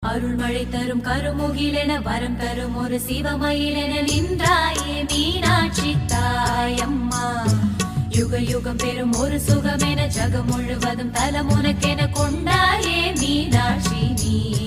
அருள்மழை தரும் கருமுகிலென வரம் தரும் ஒரு சிவமயிலென நின்றாயே மீனாட்சி தாயம்மா. யுக யுகம் பெறும் ஒரு சுகமென ஜகம் முழுவதும் தலம் உனக்கென கொண்டாயே மீனாட்சி நீ.